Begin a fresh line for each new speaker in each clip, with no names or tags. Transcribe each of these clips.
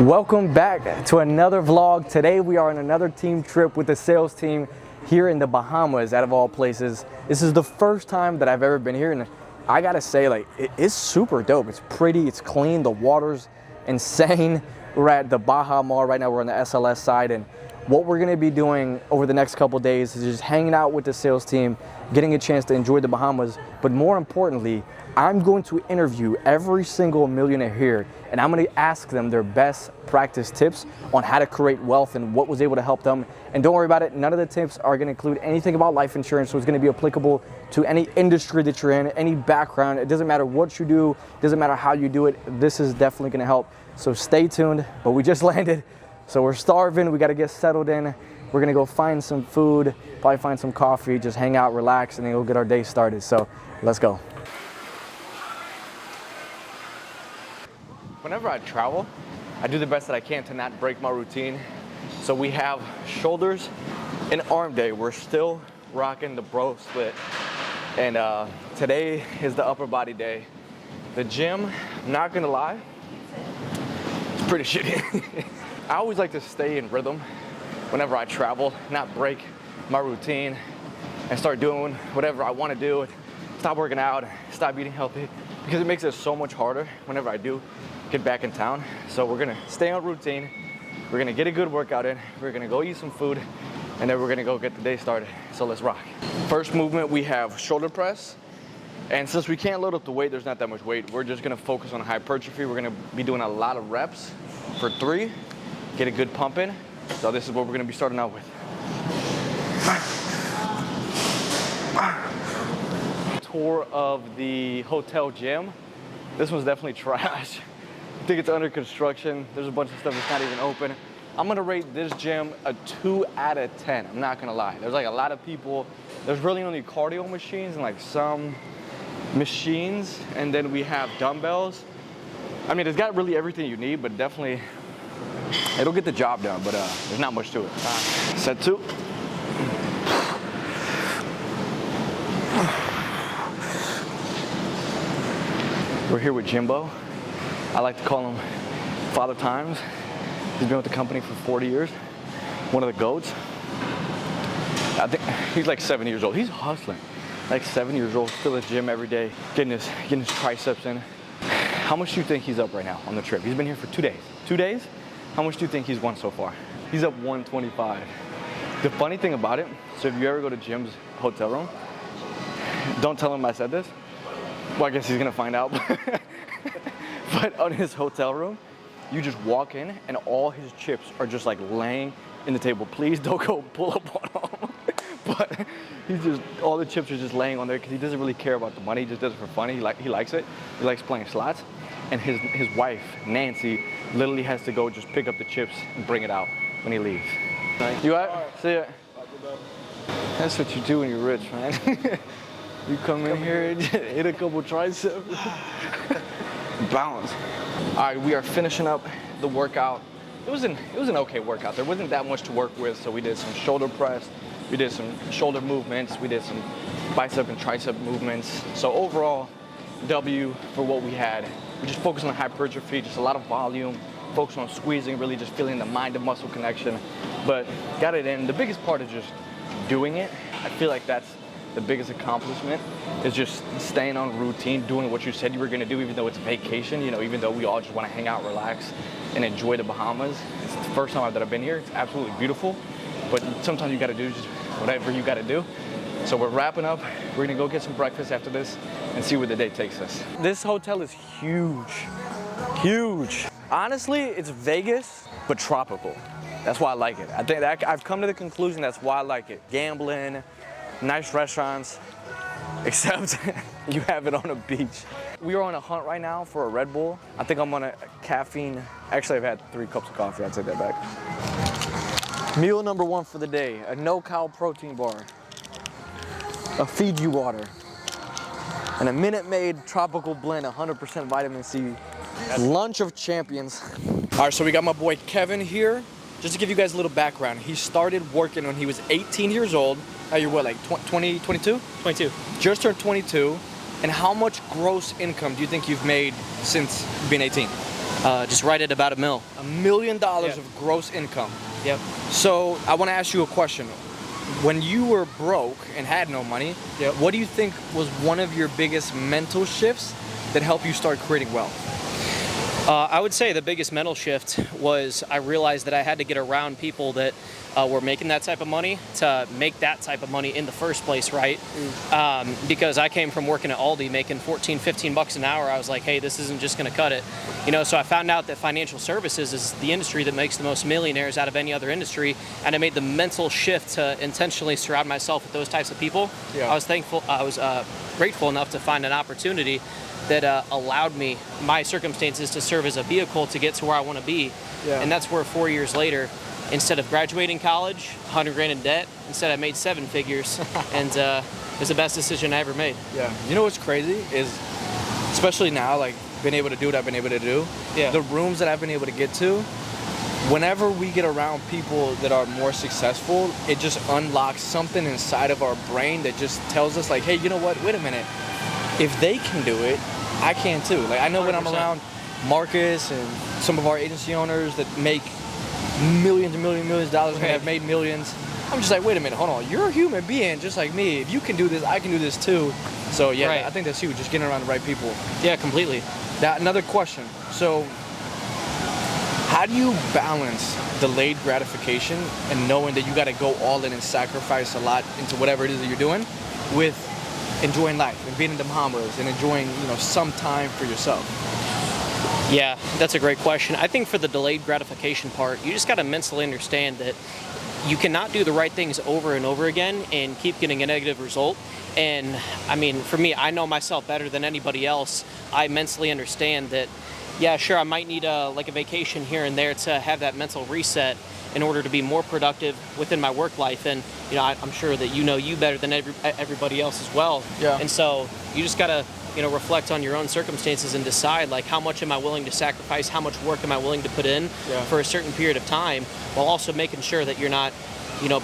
Welcome back to another vlog. Today we are on another team trip with the sales team here in the Bahamas, out of all places. This is the first time that I've ever been here, and I gotta say, like, it's super dope. It's pretty, it's clean, the water's insane. We're at the Baja Mall right now. We're on the SLS side, and what we're gonna be doing over the next couple days is just hanging out with the sales team, getting a chance to enjoy the Bahamas, but more importantly, I'm going to interview every single millionaire here, and I'm going to ask them their best practice tips on how to create wealth and what was able to help them. And don't worry about it, none of the tips are going to include anything about life insurance, so it's going to be applicable to any industry that you're in, any background. It doesn't matter what you do, it doesn't matter how you do it. This is definitely going to help. So stay tuned. But we just landed, so we're starving. We got to get settled in. We're going to go find some food, probably find some coffee, just hang out, relax, and then we'll get our day started. So let's go. Whenever I travel, I do the best that I can to not break my routine. So we have shoulders and arm day. We're still rocking the bro split. And today is the upper body day. The gym, I'm not gonna lie, it's pretty shitty. I always like to stay in rhythm whenever I travel, not break my routine and start doing whatever I wanna do. Stop working out, stop eating healthy, because it makes it so much harder whenever I do get back in town. So we're gonna stay on routine. We're gonna get a good workout in. We're gonna go eat some food, and then we're gonna go get the day started. So let's rock. First movement, we have shoulder press. And since we can't load up the weight, there's not that much weight, we're just gonna focus on hypertrophy. We're gonna be doing a lot of reps for 3, get a good pump in. So this is what we're gonna be starting out with. Tour of the hotel gym. This one's definitely trash. I think it's under construction. There's a bunch of stuff that's not even open. I'm gonna rate this gym a 2 out of 10. I'm not gonna lie. There's like a lot of people. There's really only cardio machines and like some machines, and then we have dumbbells. I mean, it's got really everything you need, but definitely it'll get the job done, but there's not much to it. Set 2. We're here with Jimbo. I like to call him Father Times. He's been with the company for 40 years. One of the GOATs. I think he's like 7 years old. He's hustling. Like 7 years old, still at the gym every day, getting his triceps in. How much do you think he's up right now on the trip? He's been here for 2 days. 2 days? How much do you think he's won so far? He's up 125. The funny thing about it, so if you ever go to Jim's hotel room, don't tell him I said this. Well, I guess he's gonna find out. But on his hotel room, you just walk in and all his chips are just like laying in the table. Please don't go pull up on him. But all the chips are just laying on there because he doesn't really care about the money. He just does it for fun. He likes it. He likes playing slots. And his wife, Nancy, literally has to go just pick up the chips and bring it out when he leaves. You all right? See ya. That's what you do when you're rich, man. You come in here and hit a couple triceps. Balance. All right, we are finishing up the workout. It was an okay workout. There wasn't that much to work with, so we did some shoulder press, we did some shoulder movements, we did some bicep and tricep movements. So overall, W for what we had. We just focused on hypertrophy, just a lot of volume, focused on squeezing, really just feeling the mind to muscle connection, but got it in. The biggest part is just doing it. I feel like that's the biggest accomplishment, is just staying on routine, doing what you said you were gonna do, even though it's vacation, you know, even though we all just wanna hang out, relax, and enjoy the Bahamas. It's the first time that I've been here. It's absolutely beautiful, but sometimes you gotta do just whatever you gotta do. So we're wrapping up. We're gonna go get some breakfast after this and see where the day takes us. This hotel is huge, huge. Honestly, it's Vegas, but tropical. That's why I like it. I think I've come to the conclusion that's why I like it. Gambling, nice restaurants, except you have it on a beach. We are on a hunt right now for a Red Bull. I think I'm on a caffeine. Actually, I've had 3 cups of coffee. I'll take that back. Meal number 1 for the day, a no-cal protein bar, a Fiji water, and a Minute Maid tropical blend, 100% vitamin C. Lunch of champions. All right, so we got my boy Kevin here. Just to give you guys a little background, he started working when he was 18 years old. Now you're what, like 20, 22? 22. Just turned 22. And how much gross income do you think you've made since being 18?
Just right at about $1 million.
$1 million
Yep.
of gross income.
Yep.
So I want to ask you a question. When you were broke and had no money,
Yep.
what do you think was one of your biggest mental shifts that helped you start creating wealth?
I would say the biggest mental shift was I realized that I had to get around people that were making that type of money to make that type of money in the first place, right? Because I came from working at Aldi making 14, 15 bucks an hour. I was like, hey, this isn't just going to cut it. So I found out that financial services is the industry that makes the most millionaires out of any other industry. And I made the mental shift to intentionally surround myself with those types of people.
Yeah.
I was grateful enough to find an opportunity that allowed me, my circumstances, to serve as a vehicle to get to where I want to be.
Yeah.
And that's where 4 years later, instead of graduating college, 100 grand in debt, instead I made 7 figures. And it was the best decision I ever made.
Yeah. You know what's crazy is, especially now, like being able to do what I've been able to do,
Yeah.
the rooms that I've been able to get to, whenever we get around people that are more successful, it just unlocks something inside of our brain that just tells us like, hey, you know what? Wait a minute. If they can do it, I can too. Like I know when I'm
100%.
around Marcus and some of our agency owners that make millions and millions of dollars and
Right.
have made millions, I'm just like, wait a minute, hold on. You're a human being just like me. If you can do this, I can do this too. So yeah,
Right.
I think that's huge. Just getting around the right people.
Yeah, completely.
Now, another question. So how do you balance delayed gratification and knowing that you got to go all in and sacrifice a lot into whatever it is that you're doing with enjoying life and being in the Bahamas and enjoying, some time for yourself?
Yeah, that's a great question. I think for the delayed gratification part, you just got to mentally understand that you cannot do the right things over and over again and keep getting a negative result. And I mean, for me, I know myself better than anybody else. I mentally understand that, yeah, sure, I might need a vacation here and there to have that mental reset in order to be more productive within my work life. And I'm sure that you better than everybody else as well.
Yeah.
And so you just gotta reflect on your own circumstances and decide, like, how much am I willing to sacrifice, how much work am I willing to put in
Yeah.
for a certain period of time, while also making sure that you're not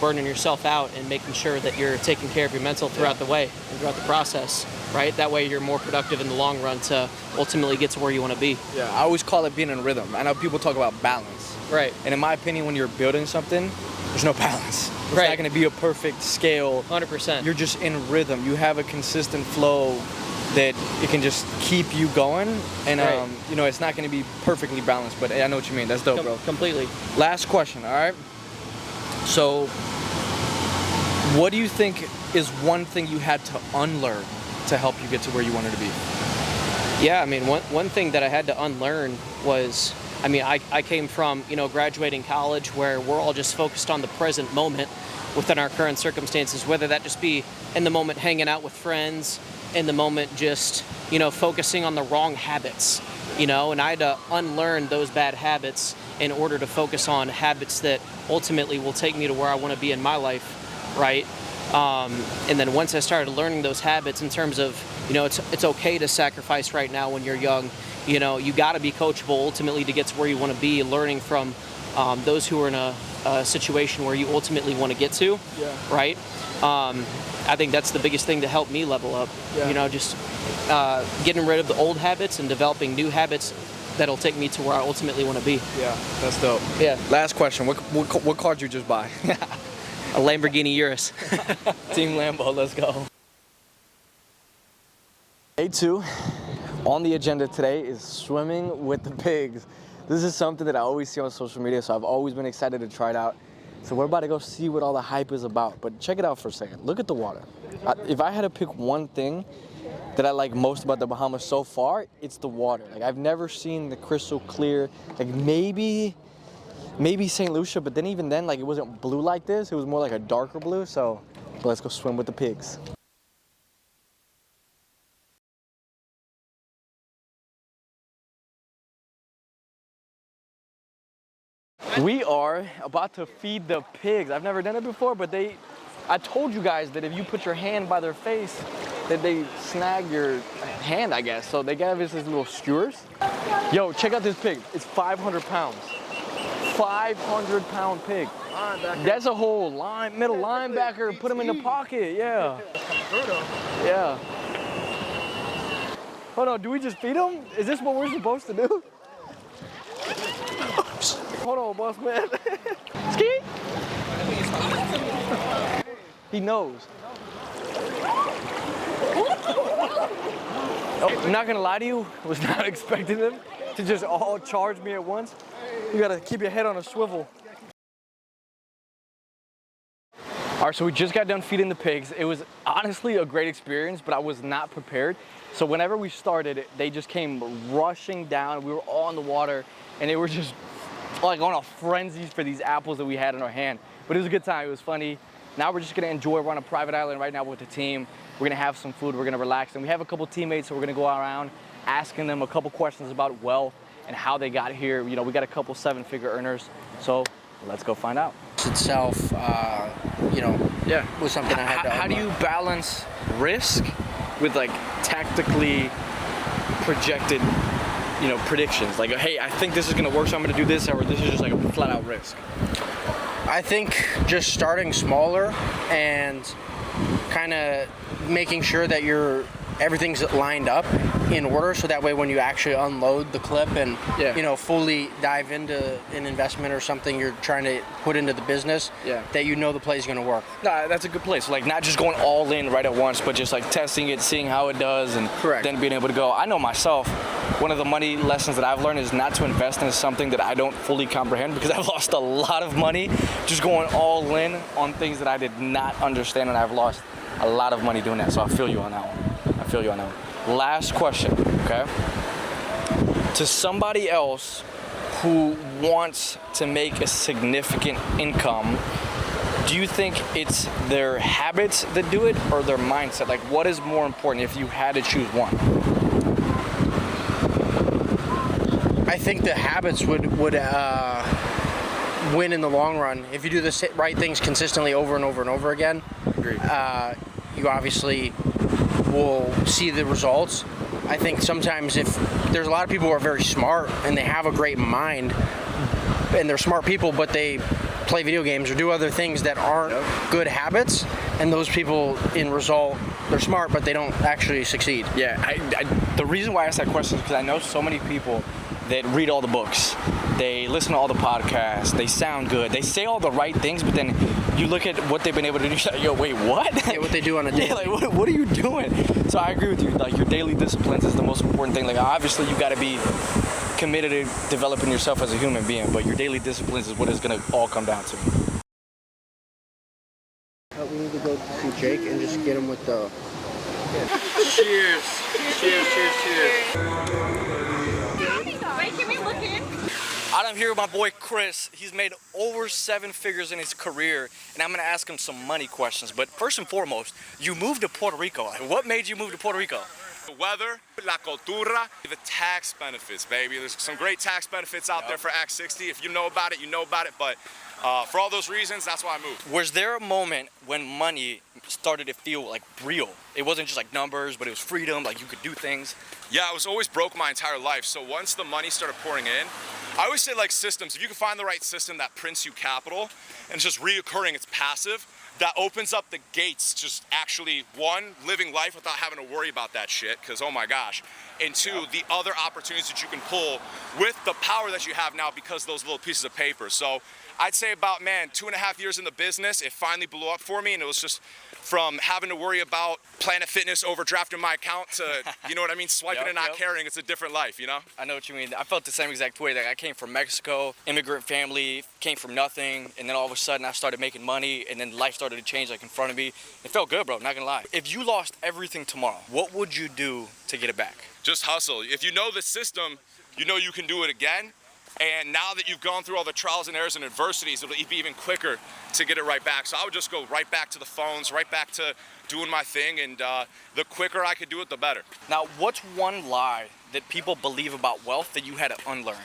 burning yourself out, and making sure that you're taking care of your mental throughout the way and throughout the process, right? That way you're more productive in the long run to ultimately get to where you want to be.
Yeah, I always call it being in rhythm. I know people talk about balance.
Right.
And in my opinion, when you're building something, there's no balance. It's
Right.
not going to be a perfect scale.
100%.
You're just in rhythm. You have a consistent flow that it can just keep you going. And,
Right.
it's not going to be perfectly balanced, but I know what you mean. That's dope, bro.
Completely.
Last question, all right? So, what do you think is one thing you had to unlearn to help you get to where you wanted to be?
Yeah, I mean, one thing that I had to unlearn was, I came from, graduating college, where we're all just focused on the present moment within our current circumstances, whether that just be in the moment hanging out with friends, in the moment just, focusing on the wrong habits, and I had to unlearn those bad habits in order to focus on habits that ultimately will take me to where I want to be in my life, right? And then once I started learning those habits in terms of, it's okay to sacrifice right now when you're young. You got to be coachable ultimately to get to where you want to be, learning from those who are in a situation where you ultimately want to get to,
Yeah.
right? I think that's the biggest thing to help me level up.
Yeah.
Just getting rid of the old habits and developing new habits that'll take me to where I ultimately want to be.
Yeah, that's dope.
Yeah.
Last question. What car did you just buy?
A Lamborghini Urus.
Team Lambo, let's go. Day 2 on the agenda today is swimming with the pigs. This is something that I always see on social media, so I've always been excited to try it out. So we're about to go see what all the hype is about. But check it out for a second. Look at the water. If I had to pick one thing that I like most about the Bahamas so far, it's the water. Like, I've never seen the crystal clear, like maybe St. Lucia, but then even then, like, it wasn't blue like this. It was more like a darker blue. So let's go swim with the pigs. We are about to feed the pigs. I've never done it before, but I told you guys that if you put your hand by their face, that they snag your hand, I guess. So they gave us these little skewers. Yo, check out this pig. It's 500 pounds. 500-pound pig. That's a whole middle linebacker. Put him in the pocket, yeah. Yeah. Hold on, do we just feed him? Is this what we're supposed to do? Hold on, boss man. Ski? He knows. Oh, I'm not gonna lie to you, I was not expecting them to just all charge me at once. You gotta keep your head on a swivel. All right, so we just got done feeding the pigs. It was honestly a great experience, but I was not prepared. So whenever we started, they just came rushing down. We were all in the water, and they were just like on a frenzy for these apples that we had in our hand. But it was a good time, it was funny. Now we're just gonna enjoy. We're on a private island right now with the team. We're gonna have some food, we're gonna relax. And we have a couple teammates, so we're gonna go around asking them a couple questions about wealth and how they got here. You know, we got a couple 7-figure earners. So let's go find out.
Itself, was something I had to.
How do you balance risk with like tactically projected, predictions? Like, hey, I think this is gonna work, so I'm gonna do this, or this is just like a flat out risk.
I think just starting smaller and kind of making sure that everything's lined up in order, so that way when you actually unload the clip and fully dive into an investment or something you're trying to put into the business, that the play is going to work.
No, that's a good place. Like, not just going all in right at once, but just like testing it, seeing how it does, and then being able to go. I know myself, one of the money lessons that I've learned is not to invest in something that I don't fully comprehend, because I've lost a lot of money just going all in on things that I did not understand, and I've lost a lot of money doing that. So I feel you on that one. Last question, okay? To somebody else who wants to make a significant income, do you think it's their habits that do it or their mindset? Like, what is more important if you had to choose one?
I think the habits would win in the long run. If you do the right things consistently over and over and over again,
agreed.
You obviously will see the results. I think sometimes if there's a lot of people who are very smart and they have a great mind and they're smart people, but they play video games or do other things that aren't good habits, and those people in result, they're smart but they don't actually succeed.
Yeah, the reason why I asked that question is because I know so many people that read all the books, they listen to all the podcasts, they sound good, they say all the right things, but then you look at what they've been able to do, you're like, yo, wait, what?
Yeah, what they do on a daily.
Yeah, like, what are you doing? So I agree with you, like, your daily disciplines is the most important thing. Like, obviously you gotta be committed to developing yourself as a human being, but your daily disciplines is what it's gonna all come down to.
We need to go see Jake and just get him with the...
Cheers. Cheers. I'm here with my boy Chris. He's made over 7 figures in his career, and I'm gonna ask him some money questions. But first and foremost, you moved to Puerto Rico. What made you move to Puerto Rico?
The weather, la cultura, the tax benefits, baby. There's some great tax benefits out there for Act 60. If you know about it, you know about it. But for all those reasons, that's why I moved.
Was there a moment when money started to feel like real? It wasn't just like numbers, but it was freedom, like you could do things.
Yeah, I was always broke my entire life. So once the money started pouring in, I always say, like, systems. If you can find the right system that prints you capital and it's just reoccurring, it's passive, that opens up the gates, just actually, one, living life without having to worry about that shit, because oh my gosh, and two, the other opportunities that you can pull with the power that you have now because of those little pieces of paper. So I'd say about, 2.5 years in the business, it finally blew up for me, and it was just from having to worry about Planet Fitness overdrafting my account to, you know what I mean, swiping and not caring. It's a different life, you know?
I know what you mean. I felt the same exact way. Like, I came from Mexico, immigrant family, came from nothing, and then all of a sudden I started making money, and then life started to change like in front of me. It felt good, bro, not gonna lie. If you lost everything tomorrow, what would you do to get it back?
Just hustle. If you know the system, you know you can do it again. And now that you've gone through all the trials and errors and adversities, it'll be even quicker to get it right back. So I would just go right back to the phones, right back to doing my thing, and the quicker I could do it, the better.
Now, what's one lie that people believe about wealth that you had to unlearn?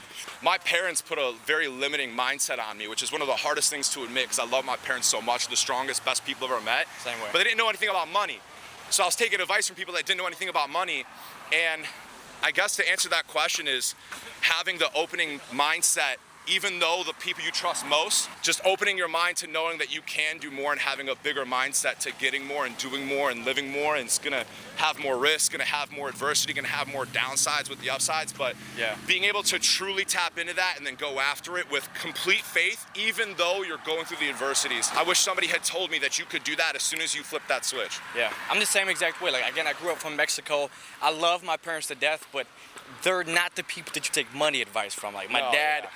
My parents put a very limiting mindset on me, which is one of the hardest things to admit, because I love my parents so much, the strongest, best people I've ever met.
Same way.
But they didn't know anything about money. So I was taking advice from people that didn't know anything about money, and I guess to answer that question is having the opening mindset even though the people you trust most, just opening your mind to knowing that you can do more and having a bigger mindset to getting more and doing more and living more. And it's gonna have more risk, gonna have more adversity, gonna have more downsides with the upsides, but being able to truly tap into that and then go after it with complete faith, even though you're going through the adversities. I wish somebody had told me that you could do that as soon as you flip that switch.
Yeah, I'm the same exact way. Like, again, I grew up from Mexico. I love my parents to death, but they're not the people that you take money advice from. Like, my dad